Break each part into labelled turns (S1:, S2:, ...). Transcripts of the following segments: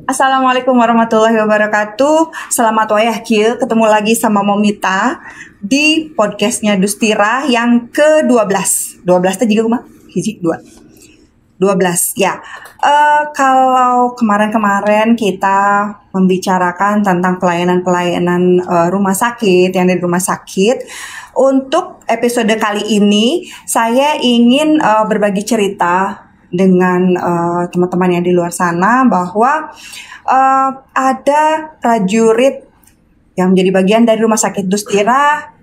S1: Assalamualaikum warahmatullahi wabarakatuh. Selamat wayah kieu ketemu lagi sama Momita di podcastnya Dustira yang ke-12. 12 teh juga mah hiji 2. 12 ya. Kalau kemarin-kemarin kita membicarakan tentang pelayanan-pelayanan rumah sakit yang di rumah sakit. Untuk episode kali ini saya ingin berbagi cerita dengan teman-teman yang di luar sana bahwa ada prajurit yang menjadi bagian dari Rumah Sakit Dustira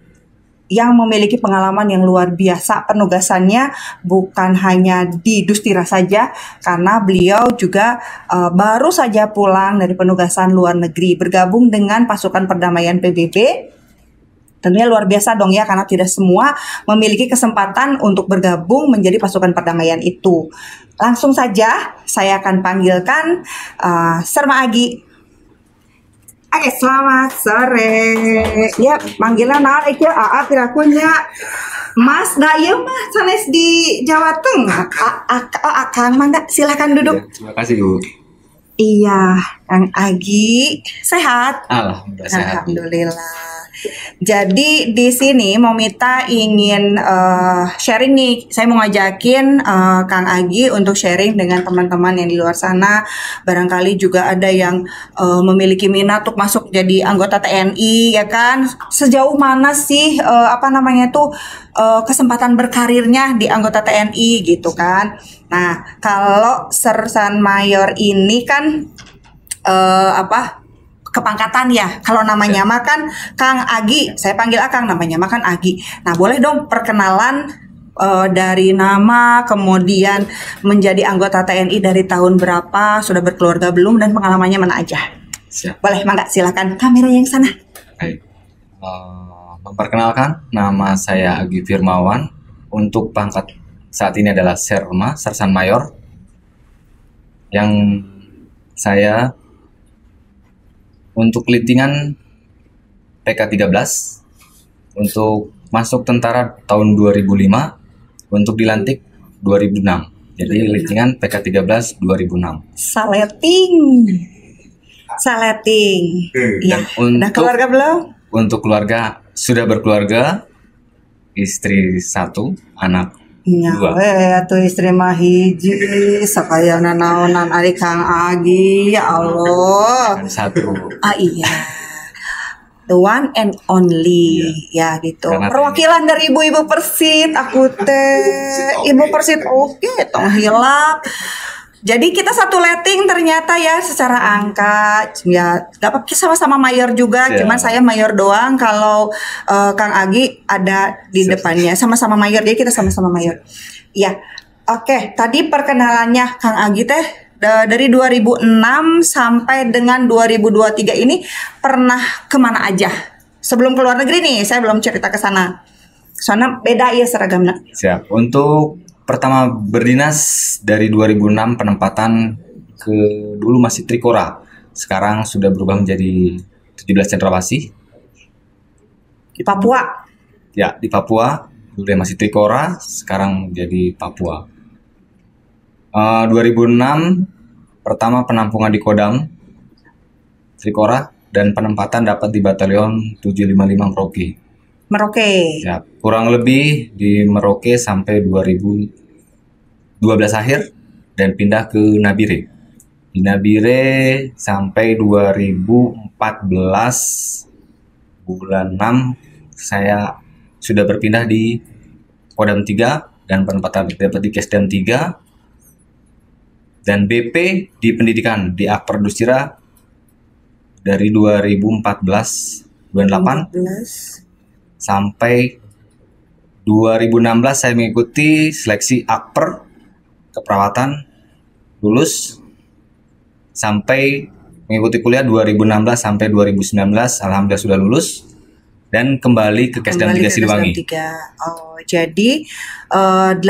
S1: yang memiliki pengalaman yang luar biasa. Penugasannya bukan hanya di Dustira saja, karena beliau juga baru saja pulang dari penugasan luar negeri, bergabung dengan pasukan perdamaian PBB. Tentunya luar biasa dong ya, karena tidak semua memiliki kesempatan untuk bergabung menjadi pasukan perdamaian itu. Langsung saja saya akan panggilkan Serma Agi. Oke, selamat sore. Ya, panggilan naon ieu aa pirakunya. Mas, da ieu mah sanes di Jawa Tengah. Akang mangga silakan duduk.
S2: Ya, terima kasih, Bu.
S1: Iya, Kang Agi sehat?
S2: Alhamdulillah sehat.
S1: Alhamdulillah. Jadi di sini Momita ingin sharing nih. Saya mau ngajakin Kang Agi untuk sharing dengan teman-teman yang di luar sana. Barangkali juga ada yang memiliki minat untuk masuk jadi anggota TNI, ya kan? Sejauh mana sih kesempatan berkarirnya di anggota TNI gitu kan? Nah, kalau Sersan Mayor ini kan kepangkatan ya. Kalau namanya mah kan Kang Agi, saya panggil Akang, namanya mah kan Agi. Nah, boleh dong perkenalan dari nama, kemudian menjadi anggota TNI dari tahun berapa, sudah berkeluarga belum, dan pengalamannya mana aja.
S2: Siap.
S1: Boleh, mangga silakan kamera yang sana.
S2: Baik. Memperkenalkan, nama saya Agi Firmawan. Untuk pangkat saat ini adalah Serma, Sersan Mayor. Yang saya untuk lintingan PK13, untuk masuk tentara tahun 2005, untuk dilantik 2006. Jadi lintingan PK13 2006.
S1: Saleting. Iya. Udah keluarga belum?
S2: Untuk keluarga sudah berkeluarga, istri 1, anak 2.
S1: Atuh istri mah hiji, sakayana naonan ari Kang Agi, ya Allah.
S2: 1.
S1: Iya. The one and only, ya gitu.
S2: Karena
S1: perwakilan dari ibu-ibu Persit, aku teh ibu Persit oke, tong hilap. Jadi kita satu letting ternyata ya secara angka ya dapat sama-sama mayor juga, cuman saya mayor doang. Kalau Kang Agi ada di depannya sama-sama mayor, jadi kita sama-sama mayor. Ya, oke. Tadi perkenalannya Kang Agi teh dari 2006 sampai dengan 2023 ini pernah kemana aja? Sebelum ke luar negeri nih, saya belum cerita ke sana. Soalnya beda ya seragamnya.
S2: Siap. Untuk pertama berdinas dari 2006, penempatan ke dulu masih Trikora. Sekarang sudah berubah menjadi 17 Cendrawasih.
S1: Di Papua.
S2: Ya, di Papua. Dulu masih Trikora, sekarang jadi Papua. 2006 pertama penampungan di Kodam Trikora dan penempatan dapat di Batalion 755 Merauke. Ya, kurang lebih di Merauke sampai 2012 akhir dan pindah ke Nabire. Di Nabire sampai 2014 bulan 6 saya sudah berpindah di Kodam 3 dan penempatan dapat di Kesdam 3 dan BP di pendidikan di Akper Dustira dari 2014 bulan 8 sampai 2016 saya mengikuti seleksi Akper keperawatan, lulus sampai mengikuti kuliah 2016 sampai 2019, alhamdulillah sudah lulus dan kembali ke Kesdam 3 Siliwangi.
S1: Oh, jadi 8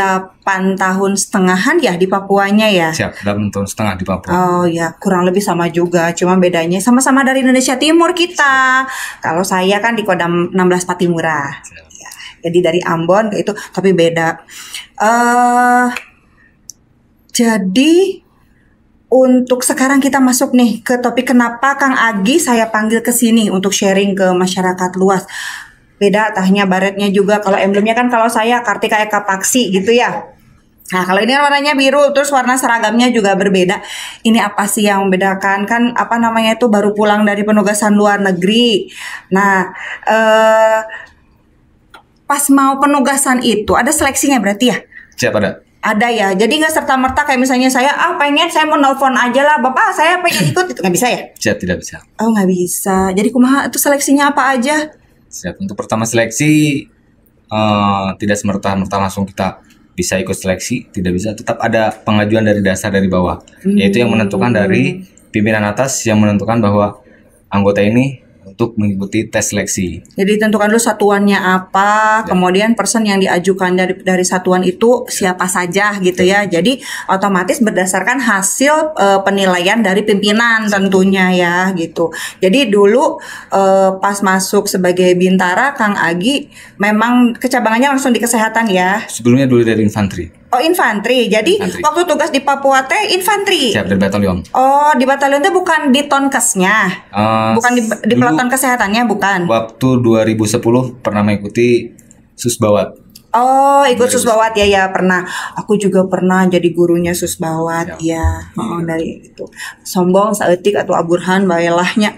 S1: tahun setengahan ya di Papuanya ya?
S2: Siap, 8 tahun setengah di Papua.
S1: Oh ya, kurang lebih sama juga, cuma bedanya sama-sama dari Indonesia Timur kita. Kalau saya kan di Kodam 16 Patimura. Ya, jadi dari Ambon ke itu, tapi beda. Jadi untuk sekarang kita masuk nih ke topik kenapa Kang Agi saya panggil ke sini untuk sharing ke masyarakat luas. Beda tahnya baretnya juga. Kalau emblemnya kan kalau saya Kartika Eka Paksi gitu ya. Nah kalau ini warnanya biru, terus warna seragamnya juga berbeda. Ini apa sih yang membedakan? Kan apa namanya itu baru pulang dari penugasan luar negeri. Nah pas mau penugasan itu ada seleksinya berarti ya?
S2: Siap, ada.
S1: Ada ya, jadi nggak serta-merta kayak misalnya saya pengen saya mau nelfon aja lah bapak saya pengen ikut, itu nggak bisa ya?
S2: Siap, tidak bisa.
S1: Oh nggak bisa, jadi kumaha itu seleksinya apa aja?
S2: Siap, untuk pertama seleksi tidak semerta-merta langsung kita bisa ikut seleksi, tidak bisa, tetap ada pengajuan dari dasar dari bawah, yaitu yang menentukan dari pimpinan atas yang menentukan bahwa anggota ini untuk mengikuti tes seleksi.
S1: Jadi tentukan dulu satuannya apa, kemudian person yang diajukan dari satuan itu siapa saja gitu ya. Jadi otomatis berdasarkan hasil penilaian dari pimpinan tentunya ya gitu. Jadi dulu pas masuk sebagai Bintara, Kang Agi memang kecabangannya langsung di kesehatan ya.
S2: Sebelumnya dulu dari infanteri.
S1: Oh infanteri, jadi waktu tugas di Papua teh infanteri.
S2: Siap, dari batalion.
S1: Oh di batalion teh bukan di tonkesnya, bukan di peleton kesehatannya, bukan.
S2: Waktu 2010 pernah mengikuti Susbawat.
S1: Oh ikut Susbawat ya pernah. Aku juga pernah jadi gurunya Susbawat ya. Oh dari itu sombong saeutik atau aburhan baelahnya.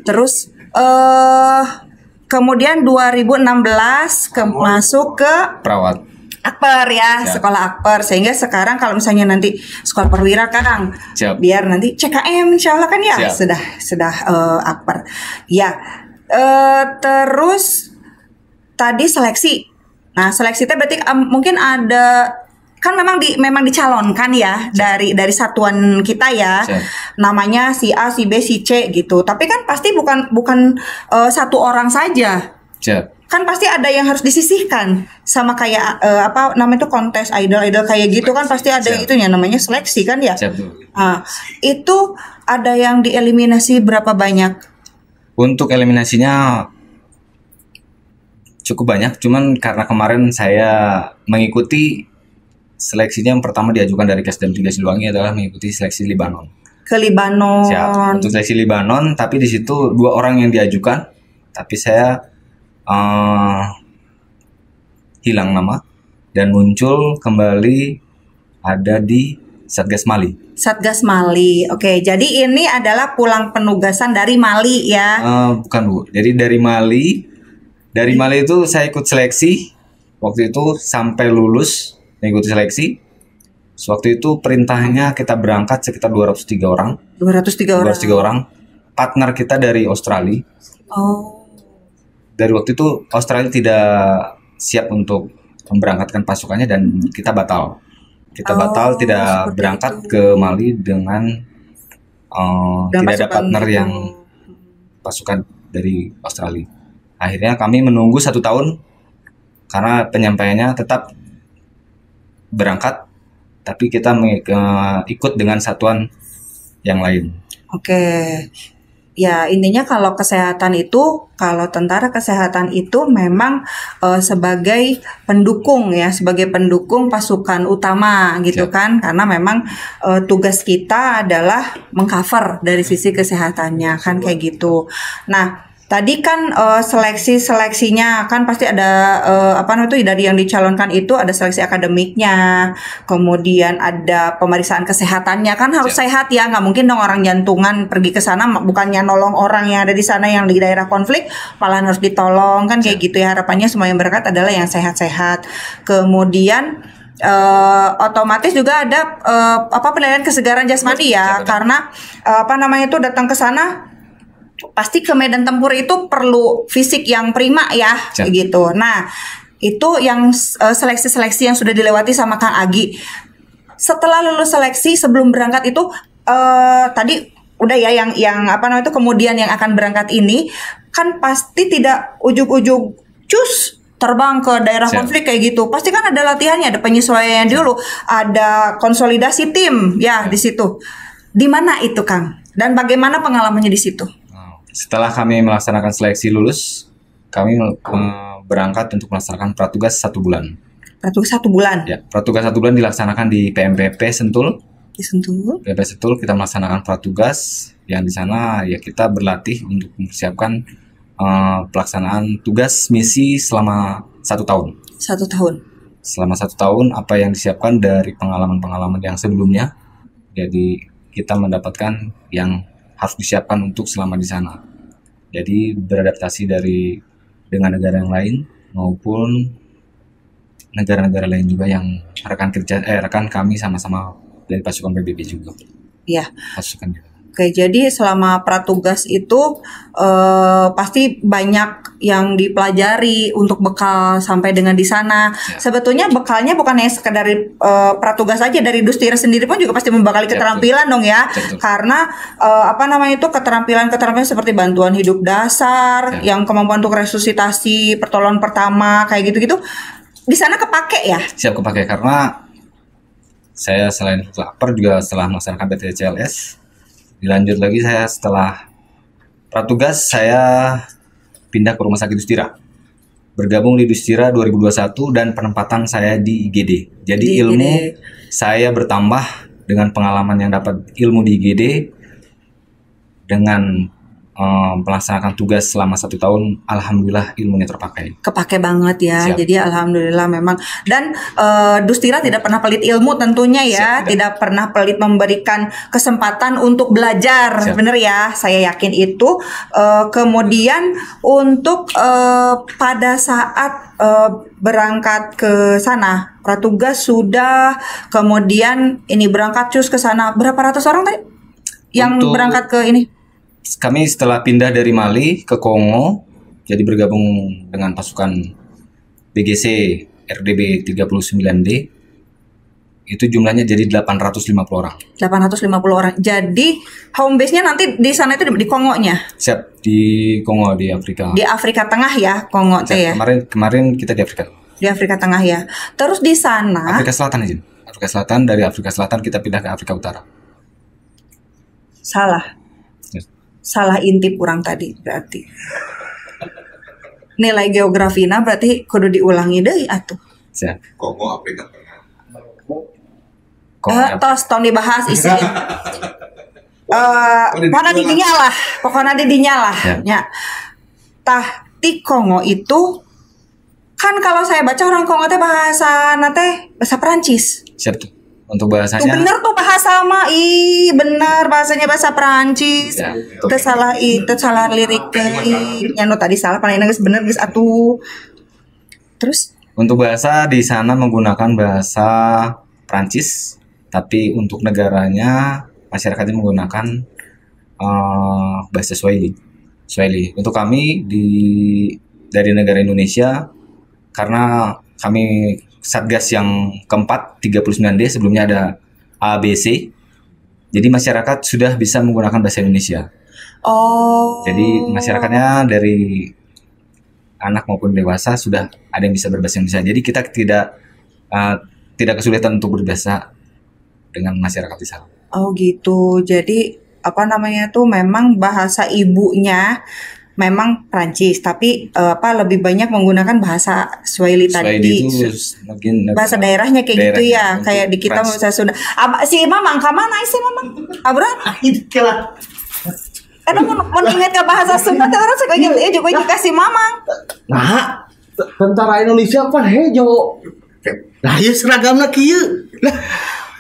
S1: Terus kemudian 2016 masuk ke
S2: Perawat.
S1: Akper ya, sekolah Akper. Sehingga sekarang kalau misalnya nanti sekolah perwira Kang, biar nanti CKM insya Allah kan ya. Sudah Akper. Ya, terus tadi seleksi. Nah seleksi itu berarti mungkin ada kan memang dicalonkan ya dari satuan kita ya. Namanya si A, si B, si C gitu. Tapi kan pasti bukan satu orang saja. Kan pasti ada yang harus disisihkan sama kayak apa namanya itu kontes idol kayak gitu kan pasti ada yang itunya namanya seleksi kan ya. Nah, itu ada yang dieliminasi berapa banyak?
S2: Untuk eliminasinya cukup banyak, cuman karena kemarin saya mengikuti seleksinya yang pertama diajukan dari Kesdam 3 Siliwangi adalah mengikuti seleksi Libanon.
S1: Ke Libanon.
S2: Siap, untuk seleksi Libanon, tapi di situ 2 orang yang diajukan, tapi saya hilang nama dan muncul kembali ada di Satgas Mali.
S1: Satgas Mali, oke. Jadi ini adalah pulang penugasan dari Mali ya?
S2: Bukan Bu, jadi dari Mali itu saya ikut seleksi. Waktu itu sampai lulus mengikuti seleksi. Waktu itu perintahnya kita berangkat sekitar 203 orang. 203 orang. Partner kita dari Australia.
S1: Oh.
S2: Dari waktu itu Australia tidak siap untuk memberangkatkan pasukannya dan kita batal. Batal tidak berangkat ke Mali dengan tidak ada partner yang pasukan dari Australia. Akhirnya kami menunggu 1 tahun karena penyampaiannya tetap berangkat, tapi kita ikut dengan satuan yang lain.
S1: Oke. Ya intinya kalau kesehatan itu, kalau tentara kesehatan itu memang sebagai pendukung ya, sebagai pendukung pasukan utama gitu kan, karena memang tugas kita adalah mengcover dari sisi kesehatannya kan kayak gitu. Nah tadi kan seleksinya kan pasti ada apa namanya itu dari yang dicalonkan itu ada seleksi akademiknya, kemudian ada pemeriksaan kesehatannya kan harus sehat ya, nggak mungkin dong orang jantungan pergi ke sana bukannya nolong orang yang ada di sana yang di daerah konflik, malah harus ditolong kan kayak gitu ya. Harapannya semua yang berangkat adalah yang sehat-sehat. Kemudian otomatis juga ada penilaian kesegaran jasmani ya, karena itu datang ke sana pasti ke medan tempur itu perlu fisik yang prima ya, gitu. Nah, itu yang seleksi-seleksi yang sudah dilewati sama Kang Agi. Setelah lulus seleksi sebelum berangkat itu tadi udah ya yang kemudian yang akan berangkat ini kan pasti tidak ujug-ujug cus terbang ke daerah konflik kayak gitu. Pasti kan ada latihannya, ada penyesuaian dulu, ada konsolidasi tim ya di situ. Di mana itu, Kang? Dan bagaimana pengalamannya di situ?
S2: Setelah kami melaksanakan seleksi lulus, kami berangkat untuk melaksanakan pratugas 1 bulan.
S1: Pratugas 1 bulan?
S2: Ya, pratugas 1 bulan dilaksanakan di PMPP Sentul.
S1: Di Sentul.
S2: PMPP Sentul kita melaksanakan pratugas yang di sana ya kita berlatih untuk mempersiapkan pelaksanaan tugas misi selama 1 tahun.
S1: 1 tahun.
S2: Selama 1 tahun apa yang disiapkan dari pengalaman-pengalaman yang sebelumnya, jadi kita mendapatkan yang harus disiapkan untuk selama di sana. Jadi beradaptasi dengan negara yang lain maupun negara-negara lain juga yang rekan kami sama-sama dari pasukan PBB juga.
S1: Iya.
S2: Pasukan juga.
S1: Oke, jadi selama pratugas itu pasti banyak yang dipelajari untuk bekal sampai dengan di sana. Ya. Sebetulnya bekalnya bukan hanya sekedar dari pratugas saja, dari Dustira sendiri pun juga pasti membekali keterampilan dong ya. Betul. Karena keterampilan seperti bantuan hidup dasar, yang kemampuan untuk resusitasi, pertolongan pertama kayak gitu-gitu di sana kepake ya?
S2: Siap kepake karena saya selain lapar juga setelah melaksanakan PTCLS. Dilanjut lagi saya setelah pratugas saya pindah ke Rumah Sakit Dustira. Bergabung di Dustira 2021 dan penempatan saya di IGD. Jadi ilmu saya bertambah dengan pengalaman yang dapat ilmu di IGD dengan melaksanakan tugas selama 1 tahun. Alhamdulillah ilmunya terpakai.
S1: Kepake banget ya. Siap. Jadi alhamdulillah memang. Dan Dustira tidak pernah pelit ilmu tentunya ya. Siap, tidak pernah pelit memberikan kesempatan untuk belajar. Siap. Bener ya. Saya yakin itu. Kemudian untuk pada saat berangkat ke sana, pratugas sudah, kemudian ini berangkat cus ke sana. Berapa ratus orang tadi yang berangkat ke ini?
S2: Kami setelah pindah dari Mali ke Kongo, jadi bergabung dengan pasukan BGC RDB 39D, itu jumlahnya jadi 850 orang. 850
S1: orang. Jadi home base-nya nanti di sana itu di Kongonya?
S2: Siap, di Kongo, di Afrika.
S1: Di Afrika Tengah ya, Kongo teh ya?
S2: Kemarin kita di Afrika.
S1: Di Afrika Tengah ya. Terus di sana?
S2: Afrika Selatan aja. Afrika Selatan, dari Afrika Selatan kita pindah ke Afrika Utara.
S1: Salah. Salah intip kurang tadi berarti. Nilai geografina berarti kudu diulangi deh atuh.
S2: Siap.
S3: Kongo Afrika
S1: tos tong dibahas isi. Mana didinya lah, pokoknya didinya lah. Ya. Tah di Kongo itu kan kalau saya baca orang Kongo teh bahasa Perancis.
S2: Siap tuh. Untuk bahasanya.
S1: Tuh bener tuh bahasa mah, bener bahasanya bahasa Perancis. Ya, salah lirik nya tadi salah paling geus bener geus atuh. Terus
S2: untuk bahasa di sana menggunakan bahasa Perancis, tapi untuk negaranya masyarakatnya menggunakan bahasa Swahili. Untuk kami dari negara Indonesia, karena kami Satgas yang keempat 39D, sebelumnya ada ABC. Jadi masyarakat sudah bisa menggunakan bahasa Indonesia.
S1: Oh.
S2: Jadi masyarakatnya dari anak maupun dewasa sudah ada yang bisa berbahasa Indonesia. Jadi kita tidak kesulitan untuk berbahasa dengan masyarakat di sana.
S1: Oh gitu. Jadi memang bahasa ibunya memang Prancis, tapi lebih banyak menggunakan bahasa Swahili tadi. Bahasa daerahnya kayak gitu ya, kayak di kita bahasa Sunda. Si Mamang kemana sih Mamang? Abran? Mau ingat ke bahasa Sunda terus kayak gitu ya juga dikasih Mamang.
S3: Nah, tentara Indonesia kan hejo. Nah, ya seragamna kieu. Lah,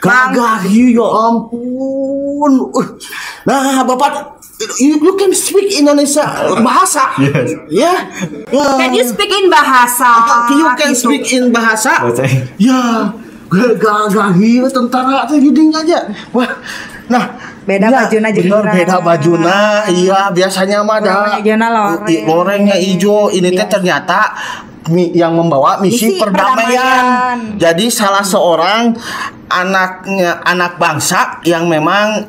S3: gagah ya ampun. Nah, Bapak you can speak Indonesia bahasa.
S2: Yes.
S3: Yeah.
S1: Can you speak in bahasa?
S3: You can speak in bahasa. Ya. gagah hieu tentara teh geuning aja. Wah. Nah,
S1: Beda
S3: ya,
S1: bajuna jeung
S3: bener,
S1: urang.
S3: beda bajuna. Iya, biasanya mah
S1: Urang hijaunya loreng.
S3: lorengnya hijau. Ini teh ternyata yang membawa misi
S1: Misi
S3: perdamaian. Jadi salah seorang anak bangsa yang memang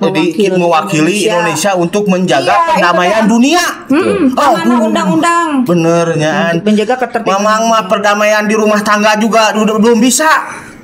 S3: mewakili Indonesia untuk menjaga
S1: Iya,
S3: perdamaian dunia.
S1: Amanah undang-undang.
S3: Benernya.
S1: Menjaga ketertiban.
S3: Mamang mah perdamaian di rumah tangga juga belum bisa.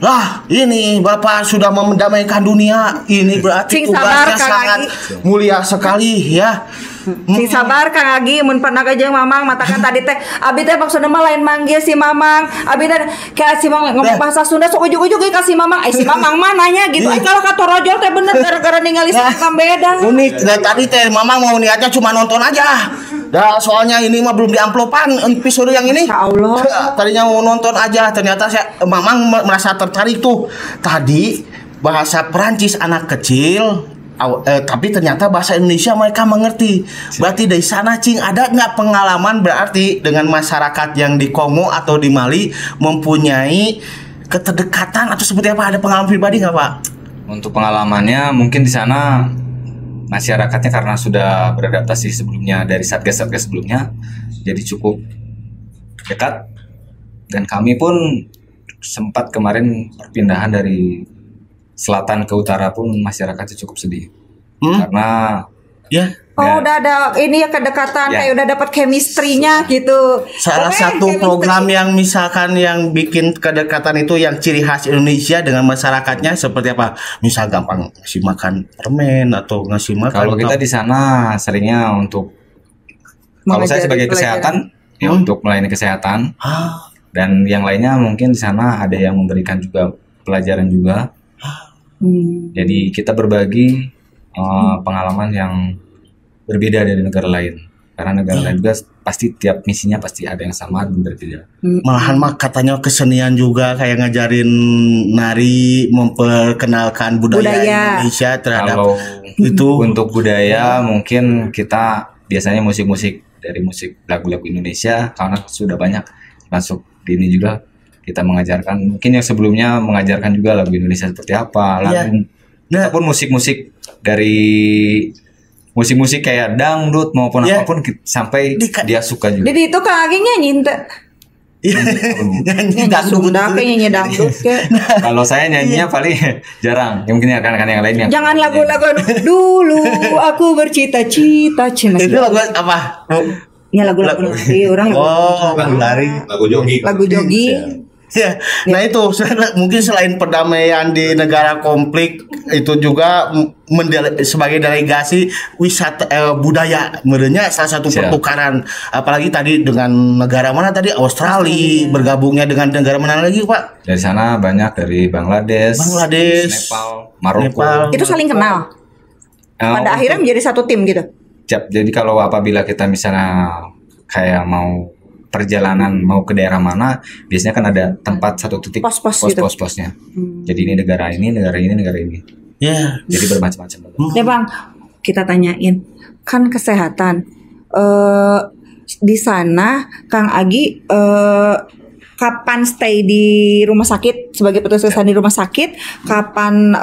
S3: Lah, ini Bapak sudah mendamaikan dunia. Ini berarti
S1: Sing sabar,
S3: tugasnya
S1: Kang
S3: sangat
S1: Agi.
S3: mulia sekali ya.
S1: Sing sabar Kang Agi mun pernah ka jeung Mamang matakan tadi teh abi teh maksudna mah lain manggil si Mamang. Abi teh ka si Mamang ngomong bahasa Sunda sok ujug-ujug ka si Mamang. Si Mamang mah nanya gitu. Kalau ka Torojol teh bener gara-gara ningali sareng beda.
S3: Unik. Dan tadi teh Mamang mau niatnya cuma nonton aja. Dah soalnya ini mah belum diamplopan episode yang ini.
S1: Masya Allah.
S3: Tadinya mau nonton aja, ternyata Mamang merasa tertarik tuh. Tadi bahasa Perancis anak kecil, tapi ternyata bahasa Indonesia mereka mengerti. Berarti dari sana Cing ada nggak pengalaman berarti dengan masyarakat yang di Kongo atau di Mali mempunyai keterdekatan atau seperti apa? Ada pengalaman pribadi nggak Pak?
S2: Untuk pengalamannya mungkin di sana masyarakatnya karena sudah beradaptasi sebelumnya dari satgas-satgas sebelumnya, jadi cukup dekat. Dan kami pun sempat kemarin perpindahan dari selatan ke utara pun masyarakatnya cukup sedih karena
S3: Ya.
S1: Udah ada ini ya kedekatan kayak udah dapat chemistry-nya gitu.
S3: Salah satu program yang misalkan yang bikin kedekatan itu yang ciri khas Indonesia dengan masyarakatnya seperti apa? Misal gampang ngasih makan permen atau ngasih makan.
S2: kalau kita di sana seringnya untuk kalau saya sebagai kesehatan ya untuk melayani kesehatan dan yang lainnya mungkin di sana ada yang memberikan juga pelajaran juga. Jadi kita berbagi pengalaman yang berbeda dari negara lain karena negara lain juga pasti tiap misinya pasti ada yang sama dan berbeda.
S3: Malahan mah katanya kesenian juga kayak ngajarin nari, memperkenalkan budaya Indonesia terhadap
S2: Kalau
S3: itu.
S2: untuk budaya mungkin kita biasanya musik-musik dari musik lagu-lagu Indonesia karena sudah banyak masuk di ini juga kita mengajarkan mungkin yang sebelumnya mengajarkan juga lagu Indonesia seperti apa lagu ataupun musik-musik dari musik-musik kayak dangdut maupun apapun sampai dia suka juga.
S1: Jadi itu Kang Agi nyanyi teh.
S3: Nyanyi
S1: Sunda kayak nyanyi dangdut kayak.
S2: Kalau saya nyanyinya paling jarang. Ya, mungkin kan yang lain yang
S1: Jangan lagu-lagu dulu aku bercita-cita cina.
S3: Itu lagu apa?
S1: Ya lagu-lagu orang.
S3: Lagu lari.
S1: Lagu jogi.
S3: Ya, nah itu mungkin selain perdamaian di negara konflik itu juga sebagai delegasi wisata budaya merenya salah satu pertukaran apalagi tadi dengan negara mana tadi Australia bergabungnya dengan negara mana lagi Pak?
S2: Dari sana banyak dari Bangladesh, Nepal, Maroko.
S1: Itu saling kenal. Pada akhirnya menjadi satu tim gitu.
S2: Jadi kalau apabila kita misalnya kayak mau perjalanan mau ke daerah mana biasanya kan ada tempat satu titik pos-posnya. Jadi ini negara ini.
S3: Ya.
S2: Jadi bermacam-macam.
S1: Ya Bang, kita tanyain kan kesehatan di sana Kang Agi kapan stay di rumah sakit sebagai petugas di rumah sakit, kapan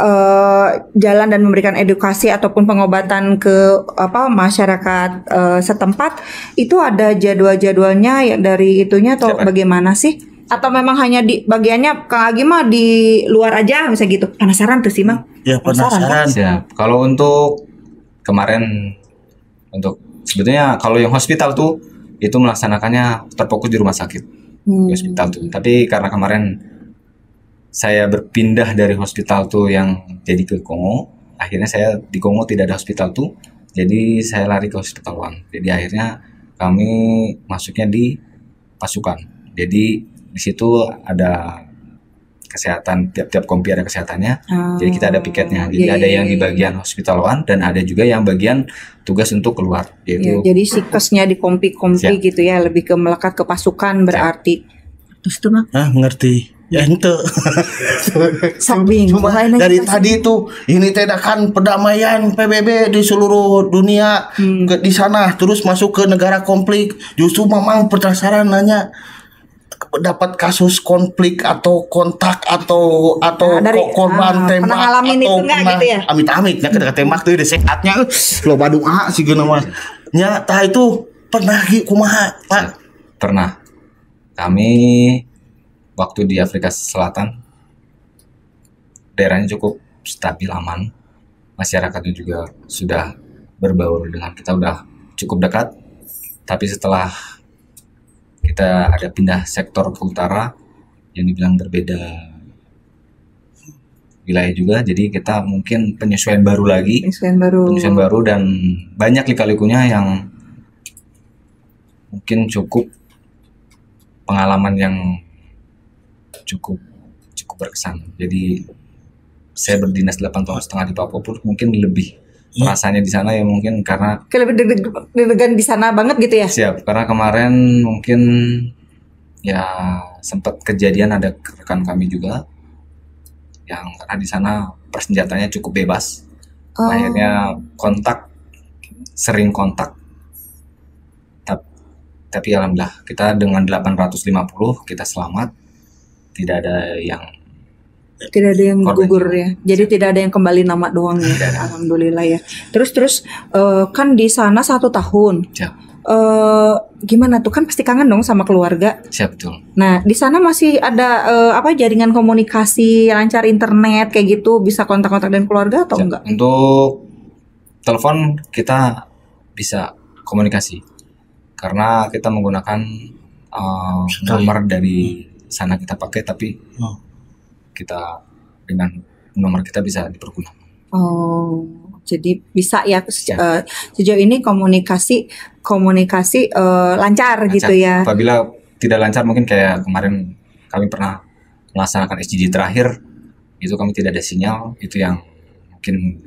S1: jalan dan memberikan edukasi ataupun pengobatan ke masyarakat setempat, itu ada jadwal-jadwalnya ya dari itunya atau bagaimana sih? Atau memang hanya di bagiannya Kang Agi mah di luar aja misalnya gitu? Penasaran tuh sih Mang.
S3: Ya penasaran.
S2: Siap. Kalau untuk kemarin untuk sebetulnya kalau yang hospital tuh itu melaksanakannya terfokus di rumah sakit. Hospital tuh. Tapi karena kemarin saya berpindah dari hospital tuh yang jadi ke Kongo, akhirnya saya di Kongo tidak ada hospital tuh, jadi saya lari ke hospital one. Jadi akhirnya kami masuknya di pasukan. Jadi di situ ada kesehatan, tiap kompi ada kesehatannya. Jadi kita ada piketnya. Jadi ada yang di bagian hospital one dan ada juga yang bagian tugas untuk keluar. Yaitu
S1: jadi sikesnya di kompi-kompi gitu ya, lebih ke melekat ke pasukan berarti. Terus tuh Mang?
S3: Ngerti. Ya ente.
S1: Cuma
S3: dari tadi tuh ini kan perdamaian PBB di seluruh dunia di sana terus masuk ke negara konflik. Justru Mamang penasaran nanya dapat kasus konflik atau kontak atau korban tembak
S1: pernah ngalamin
S3: atau
S1: itu nggak gitu ya?
S3: amit-amit ya ketika tembak tuh udah sehatnya lo doa sih gini mah nya tah itu pernah kumaha Pak?
S2: Pernah. Kami waktu di Afrika Selatan daerahnya cukup stabil, aman. Masyarakatnya juga sudah berbaur dengan kita, udah cukup dekat. Tapi setelah kita ada pindah sektor ke utara yang dibilang berbeda wilayah juga, jadi kita mungkin penyesuaian baru dan banyak lika-likunya yang mungkin cukup pengalaman yang cukup berkesan. Jadi saya berdinas 8,5 tahun di Papua pun mungkin lebih rasanya di sana ya, mungkin karena
S1: lebih deg-degan di sana banget gitu ya.
S2: Siap, karena kemarin mungkin ya sempat kejadian ada rekan kami juga yang karena di sana persenjatanya cukup bebas. Akhirnya sering kontak. Tapi alhamdulillah kita dengan 850 kita selamat. Tidak ada yang
S1: gugur ya. Jadi tidak ada yang kembali nama doang ya. Alhamdulillah ya. Terus kan di sana 1 tahun.
S2: Siap.
S1: Gimana tuh, kan pasti kangen dong sama keluarga.
S2: Siap, betul.
S1: Nah di sana masih ada jaringan komunikasi lancar, internet kayak gitu, bisa kontak-kontak dengan keluarga atau enggak?
S2: Untuk telepon kita bisa komunikasi karena kita menggunakan nomor dari sana kita pakai, tapi kita dengan nomor kita bisa dipergunakan. Oh,
S1: jadi bisa ya, sejauh ini komunikasi lancar gitu ya.
S2: Apabila tidak lancar, mungkin kayak kemarin kami pernah melaksanakan SGD terakhir, itu kami tidak ada sinyal, itu yang mungkin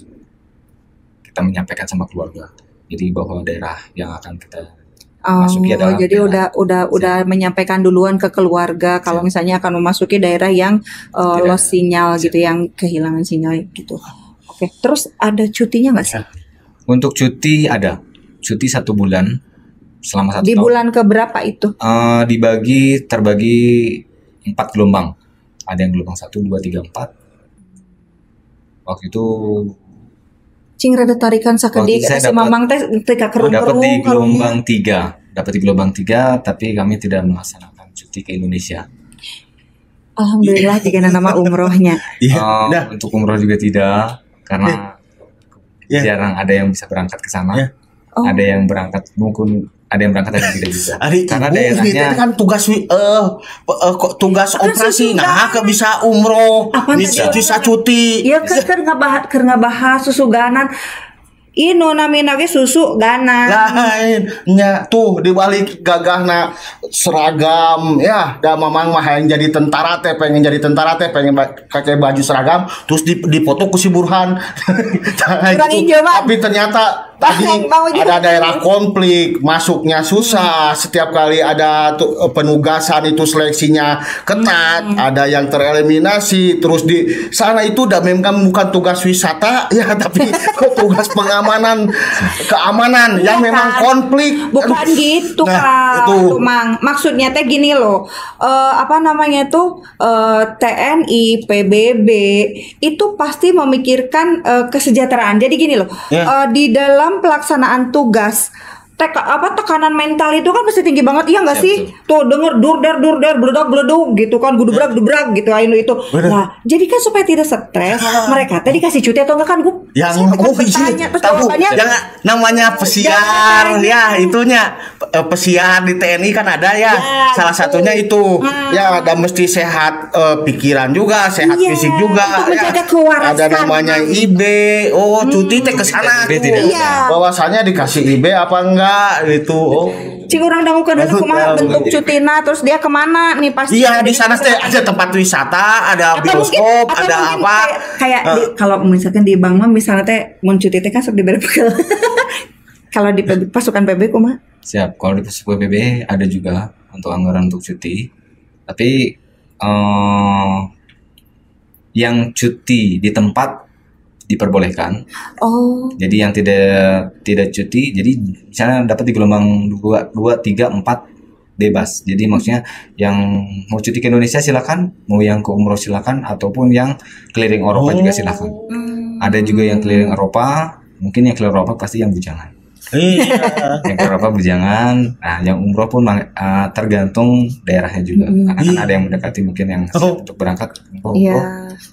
S2: kita menyampaikan sama keluarga. Jadi bahwa daerah yang akan kita masuki adalah
S1: jadi udah menyampaikan duluan ke keluarga kalau misalnya akan memasuki daerah yang lost sinyal gitu, yang kehilangan sinyal gitu. Oke, terus ada cutinya nggak sih?
S2: Untuk cuti ada, cuti 1 bulan selama 1 tahun.
S1: Di bulan keberapa itu?
S2: Terbagi 4 gelombang. Ada yang gelombang 1, 2, 3, 4. Waktu itu
S1: cing rada tarikan sakedi si mamang teh teka kerung
S2: dapat di gelombang 3, tapi kami tidak melaksanakan cuti ke Indonesia.
S1: Alhamdulillah jika nama umrohnya.
S2: Untuk umroh juga tidak, karena jarang ada yang bisa berangkat ke sana. Ada yang berangkat, mungkin ada yang berangkat dan tidak bisa. Karena daerahnya
S3: kan tugas operasi, bisa umroh, bisa cuti.
S1: Iya, keur ngabahas susu ganan. Ino namina ge susu ganan.
S3: Lain nya tuh dibalik gagahna seragam ya, da mamang mah yang jadi tentara teh, pengen pakai baju seragam, terus dipoto ku si Burhan. Tapi ternyata tadi ada daerah konflik, masuknya susah, setiap kali ada penugasan itu seleksinya ketat, ada yang tereliminasi, terus di sana itu memang bukan tugas wisata ya, tapi tugas keamanan yang memang konflik.
S1: Bukan gitu Kak. Mang. Maksudnya teh gini loh. TNI, PBB itu pasti memikirkan kesejahteraan. Jadi gini loh. Di dalam pelaksanaan tugas, tekanan mental itu kan pasti tinggi banget, iya nggak sih? Tuh denger durder bleduk gitu kan, gudubrak gitu itu. Nah, jadi kan supaya tidak stres, mereka tadi dikasih cuti atau enggak kan?
S3: Namanya pesiar ya, itunya pesiar di TNI kan ada ya, salah satunya itu ya, ada mesti sehat pikiran juga, sehat fisik juga ya. Ada namanya IB, cuti teh ke sana tuh. Bahwasanya dikasih IB apa enggak itu.
S1: Cing urang dangukeun kumaha bentuk cutina, terus dia kemana nih pasti.
S3: Iya, di sana teh ada tempat wisata, ada bioskop, ada apa.
S1: Kayak kalau misalkan di bank mah misalnya teh mun cuti teh kan sok diberi bekal. Kalau di pasukan PB kumaha?
S2: Siap, kalau di pasukan PB ada juga untuk anggaran untuk cuti. Tapi yang cuti di tempat diperbolehkan. Jadi yang tidak cuti, jadi misalnya dapat di gelombang 2, 3, 4 bebas. Jadi maksudnya yang mau cuti ke Indonesia silakan, mau yang ke umroh silakan, ataupun yang keliling Eropa juga silakan. Ada juga yang keliling Eropa, mungkin yang keliling Eropa pasti yang bujangan.
S3: Iya.
S2: Yang ke Eropa bujangan. Nah, yang umroh pun tergantung daerahnya juga. Karena kan ada yang mendekati mungkin yang siap untuk berangkat umroh.
S1: Iya.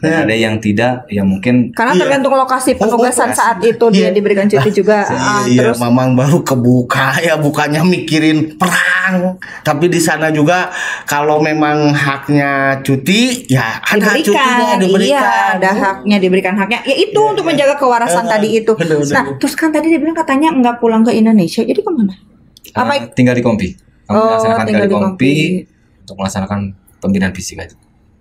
S2: Dan ada yang tidak, yang mungkin
S1: Karena tergantung lokasi penugasan saat itu dia diberikan cuti juga.
S3: Iya,
S1: Terus
S3: Mamang baru kebuka ya, bukannya mikirin perang. Tapi di sana juga kalau memang haknya cuti, ya ada cutinya diberikan.
S1: Iya, ada haknya diberikan haknya. Ya itu untuk menjaga kewarasan tadi itu.
S3: benar.
S1: Nah, terus kan tadi dia bilang katanya nggak pulang ke Indonesia. Jadi kemana? Apa?
S2: tinggal di Kompi. Kami
S1: Oh,
S2: melaksanakan
S1: tinggal
S2: tinggal di
S1: di
S2: Kompi
S1: Kompi.
S2: untuk melaksanakan pembinaan fisik aja.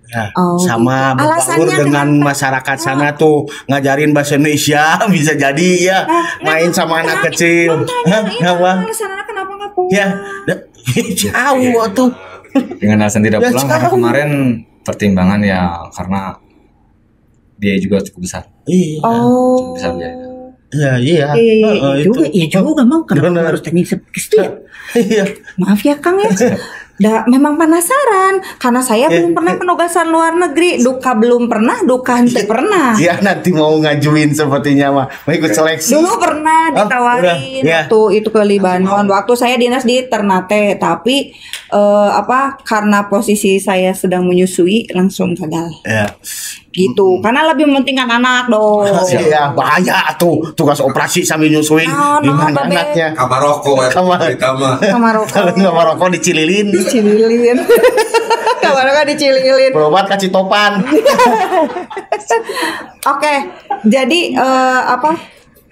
S3: Ya,
S1: Oh,
S3: sama
S1: gitu.
S3: berbaur
S1: Alasannya
S3: dengan masyarakat sana tuh, ngajarin bahasa Indonesia bisa jadi ya, main sama anak kecil. Hah, apa?
S1: Alasan anak kenapa nggak pulang?
S3: Ya, jauh tuh.
S2: Dengan alasan tidak
S3: Ya,
S2: pulang karena
S3: sekarang-
S2: kemarin pertimbangan ya karena biaya juga cukup besar.
S3: Iya,
S1: Oh.
S2: Bisa biaya.
S3: iya.
S1: Iya juga Mang, kenapa
S3: Benar.
S1: harus teknik seperti itu ya?
S3: Iya.
S1: Maaf ya Kang ya. Memang penasaran karena saya belum pernah penugasan luar negeri, duka belum pernah, duka henteu pernah.
S3: Ya nanti mau ngajuin sepertinya mah, mau ikut seleksi.
S1: Dulu pernah
S3: Oh,
S1: ditawarin
S3: udah, ya.
S1: waktu itu ke Libanon. Waktu saya dinas di Ternate, tapi karena posisi saya sedang menyusui langsung gagal.
S3: Ya.
S1: Gitu. Karena lebih mementingkan anak dong.
S3: Iya, bahaya tuh tugas operasi sambil nyusuin
S1: Nah,
S3: gimana
S1: Babe.
S3: anaknya.
S4: Kamar rokok ya.
S3: Kamar.
S4: Kamar.
S1: Kamar
S3: Kalau nggak mau rokok dicililin,
S1: dicililin. Kamar kan dicililin.
S3: berobat kasih topan.
S1: Oke, jadi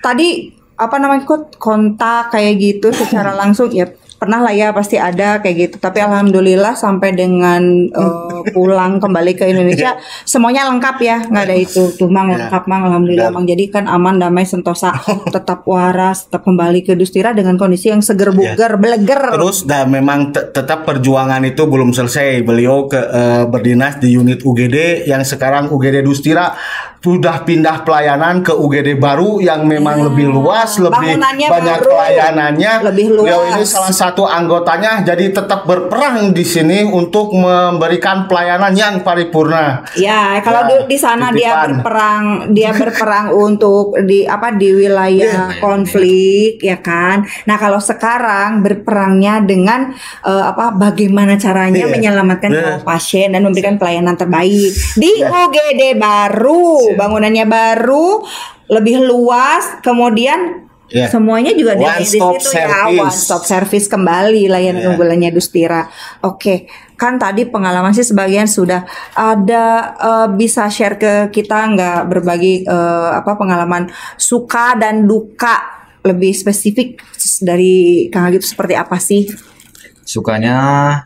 S1: tadi apa namanya kontak kayak gitu secara langsung ya pernah lah ya pasti ada kayak gitu. Tapi alhamdulillah sampai dengan pulang kembali ke Indonesia semuanya lengkap ya, nggak ada itu tuh Mang lengkap Mang alhamdulillah Mang. Jadi kan aman damai sentosa, tetap waras, tetap kembali ke Dustira dengan kondisi yang seger buger beleger.
S3: Terus dan memang tetap perjuangan itu belum selesai. Beliau berdinas di unit UGD yang sekarang UGD Dustira sudah pindah pelayanan ke UGD baru yang memang lebih luas, lebih
S1: bangunannya
S3: banyak
S1: baru,
S3: pelayanannya.
S1: lebih luas.
S3: Beliau ini salah satu anggotanya, jadi tetap berperang di sini untuk memberikan pelayanan yang paripurna.
S1: Ya, kalau
S3: Ya,
S1: di sana
S3: titipan.
S1: dia berperang untuk di wilayah konflik ya kan. Nah, kalau sekarang berperangnya dengan bagaimana caranya
S3: Iya.
S1: menyelamatkan nyawa pasien dan memberikan pelayanan terbaik di UGD baru, bangunannya baru, lebih luas, kemudian
S3: Ya.
S1: semuanya juga ada
S3: One
S1: di
S3: stop
S1: situ ya,
S3: service.
S1: one stop service kembali layanan unggulannya Dustira. Oke, kan tadi pengalaman sih sebagian sudah ada, bisa share ke kita nggak berbagi pengalaman suka dan duka lebih spesifik dari Kang Agip seperti apa sih?
S2: Sukanya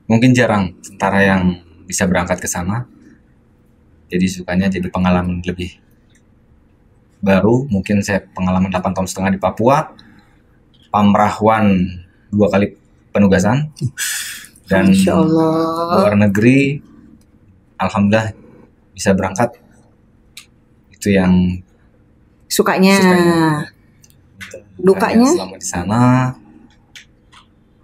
S2: mungkin jarang tentara yang bisa berangkat ke sana. Jadi sukanya jadi pengalaman lebih baru. Mungkin saya pengalaman 8 tahun setengah di Papua, Pamrahwan 2 kali penugasan, dan
S1: Masya Allah.
S2: luar negeri alhamdulillah bisa berangkat. Itu yang
S1: Sukanya. Dukanya?
S2: selama di sana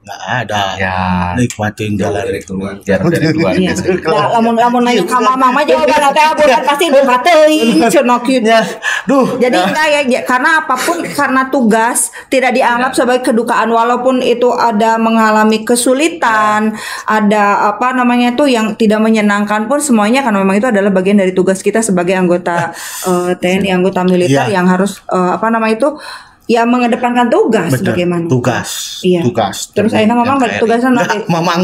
S3: Nggak ada.
S2: ya
S3: Nikmatin jalan
S4: dari
S3: itu.
S4: keluarga.
S2: jarak dari keluarga.
S1: Iya. Nah, lamun nanya ka mama jawaban teh bukan pasti duka teuing cenah kieu.
S3: Ya, duh.
S1: Jadi enggak ya, karena apapun karena tugas tidak dianggap sebagai kedukaan walaupun itu ada mengalami kesulitan, ada apa namanya itu yang tidak menyenangkan pun semuanya karena memang itu adalah bagian dari tugas kita sebagai anggota TNI, anggota militer
S3: Iya.
S1: yang harus ya mengedepankan tugas
S3: Bener.
S1: bagaimana.
S3: Tugas.
S1: Iya.
S3: Tugas.
S1: Terus akhirnya Mamang
S3: NKRI.
S1: bertugasan
S3: Nggak,
S1: nanti.
S3: Mamang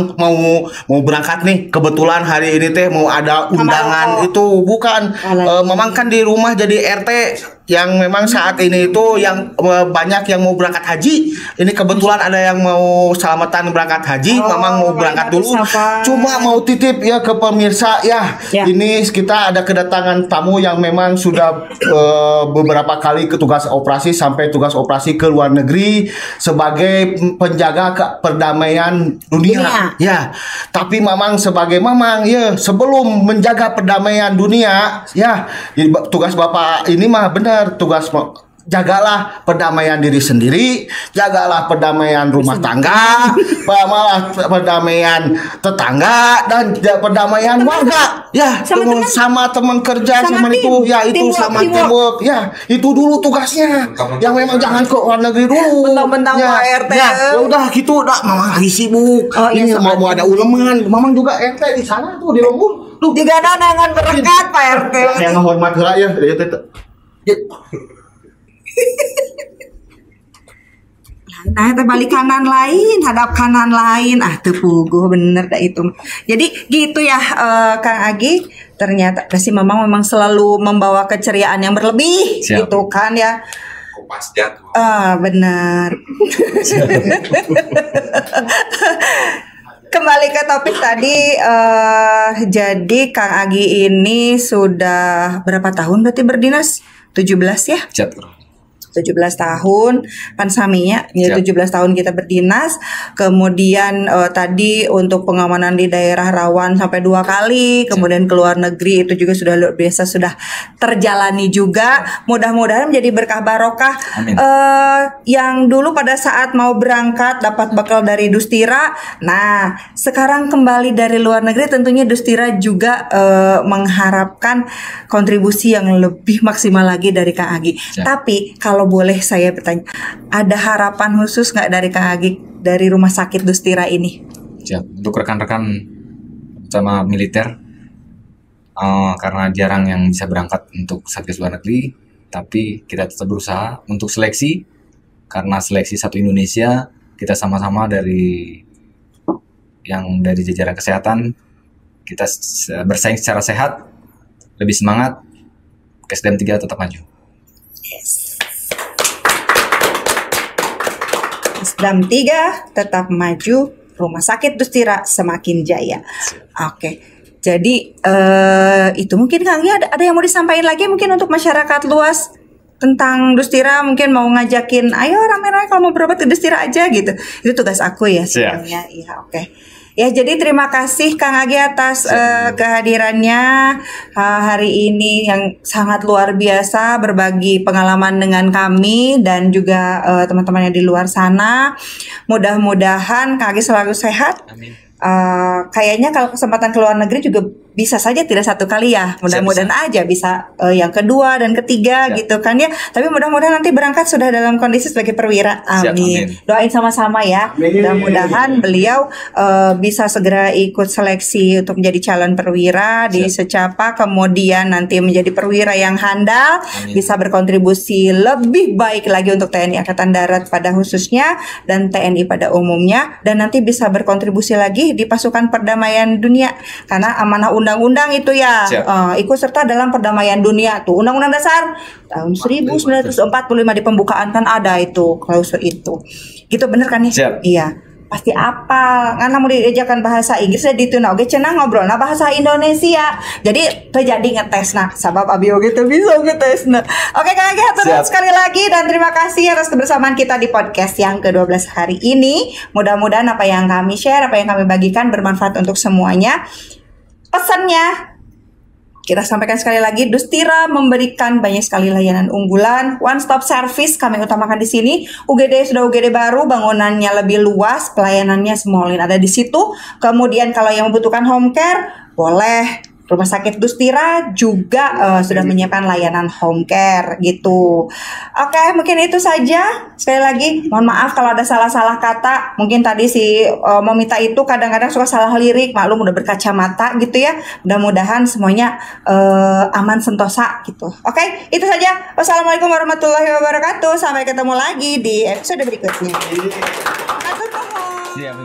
S3: mau berangkat nih. Kebetulan hari ini teh mau ada undangan
S1: Maroko.
S3: itu bukan. Mamang kan di rumah jadi RT yang memang saat ini itu yang banyak yang mau berangkat haji. Ini kebetulan ada yang mau selamatan berangkat haji. Mamang mau berangkat dulu. Cuma mau titip ya ke pemirsa ya.
S1: Ya.
S3: Ini kita ada kedatangan tamu yang memang sudah beberapa kali ke tugas operasi sampai tugas operasi ke luar negeri sebagai penjaga perdamaian dunia. Ya, tapi Mamang sebagai Mamang ya sebelum menjaga perdamaian dunia ya tugas Bapak ini mah benar tugas jagalah perdamaian diri sendiri, jagalah perdamaian rumah tangga, malah perdamaian tetangga dan perdamaian warga. Ya, sama teman kerja sama itu, ya itu sama teamwork. Ya, itu dulu tugasnya. Yang memang jangan ke luar negeri dulu.
S1: Mentang-mentang
S3: ya,
S1: Pak RT.
S3: Ya, udah gitu, dah Mamang lagi sibuk. Ini mau ada uleman, Mamang juga RT di sana tuh di Lombok.
S1: Duh, digana dengan berkat Pak RT.
S3: Yang ngehormat heula ya.
S1: Nah, balik kanan lain, hadap kanan lain. Teu puguh bener dah itu. Jadi gitu ya, Kang Agi. Ternyata si Mamang memang selalu membawa keceriaan yang berlebih.
S2: Siap.
S1: Gitu kan ya.
S2: Kopas jatuh.
S1: Benar. Kembali ke topik tadi, jadi Kang Agi ini sudah berapa tahun berarti berdinas? 17 ya? 17 tahun kan saminya ya, 17 tahun kita berdinas. Kemudian tadi untuk pengamanan di daerah rawan sampai 2 kali, kemudian ke luar negeri itu juga sudah luar biasa, sudah terjalani juga. Mudah-mudahan menjadi berkah barokah. Yang dulu pada saat mau berangkat dapat bekal dari Dustira. Nah, sekarang kembali dari luar negeri tentunya Dustira juga mengharapkan kontribusi yang lebih maksimal lagi dari Kang Agi. Tapi kalau boleh saya bertanya, ada harapan khusus nggak dari Kang Agi dari Rumah Sakit Dustira ini?
S2: Siap. Untuk rekan-rekan sama militer, karena jarang yang bisa berangkat untuk satgas luar negeri, tapi kita tetap berusaha untuk seleksi, karena seleksi satu Indonesia, kita sama-sama dari jajaran kesehatan, kita bersaing secara sehat, lebih semangat, KSDM 3 tetap maju.
S1: KSDM 3 tetap maju, Rumah Sakit Dustira semakin jaya. Oke. Jadi itu mungkin Kang ya, ada yang mau disampaikan lagi mungkin untuk masyarakat luas tentang Dustira, mungkin mau ngajakin ayo rame-rame kalau mau berobat ke Dustira aja gitu. Itu tugas aku ya sebenarnya. Iya, oke. Ya, jadi terima kasih Kang Agi atas kehadirannya hari ini yang sangat luar biasa, berbagi pengalaman dengan kami dan juga teman-teman yang di luar sana. Mudah-mudahan Kang Agi selalu sehat.
S2: Amin.
S1: Kayaknya kalau kesempatan ke luar negeri juga bisa saja tidak satu kali ya, mudah-mudahan aja bisa yang kedua dan ketiga gitu kan ya. Tapi mudah-mudahan nanti berangkat sudah dalam kondisi sebagai perwira. Amin. Doain sama-sama ya. Mudah-mudahan beliau bisa segera ikut seleksi untuk menjadi calon perwira di Secapa, kemudian nanti menjadi perwira yang handal. Bisa berkontribusi lebih baik lagi untuk TNI Angkatan Darat pada khususnya dan TNI pada umumnya, dan nanti bisa berkontribusi lagi di pasukan perdamaian dunia karena amanah undang-undang itu ya, ikut serta dalam perdamaian dunia tuh. Undang-undang dasar tahun 1945 di pembukaan kan ada itu klausul itu. Gitu bener kan ya? Iya. Pasti apa? Karena mau diajarkan bahasa Inggris jadi itu oke cenah ngobrol nah bahasa Indonesia. Jadi terjadi ngetes nah sabab abi oge teu bisa ngetes nah. Oke Kang Agi hatur sekali lagi dan terima kasih atas kebersamaan kita di podcast yang ke-12 hari ini. Mudah-mudahan apa yang kami share, apa yang kami bagikan bermanfaat untuk semuanya. Pesannya kita sampaikan sekali lagi, Dustira memberikan banyak sekali layanan unggulan, one stop service kami utamakan di sini. UGD sudah UGD baru, bangunannya lebih luas, pelayanannya small ada di situ. Kemudian kalau yang membutuhkan home care, boleh. Rumah Sakit Dustira juga sudah menyiapkan layanan home care gitu. Oke, mungkin itu saja. Sekali lagi, mohon maaf kalau ada salah-salah kata. Mungkin tadi si Momita itu kadang-kadang suka salah lirik. Maklum udah berkacamata gitu ya. Mudah-mudahan semuanya aman sentosa gitu. Oke, itu saja. Wassalamualaikum warahmatullahi wabarakatuh. Sampai ketemu lagi di episode berikutnya. Atur nuhun.
S2: Siap.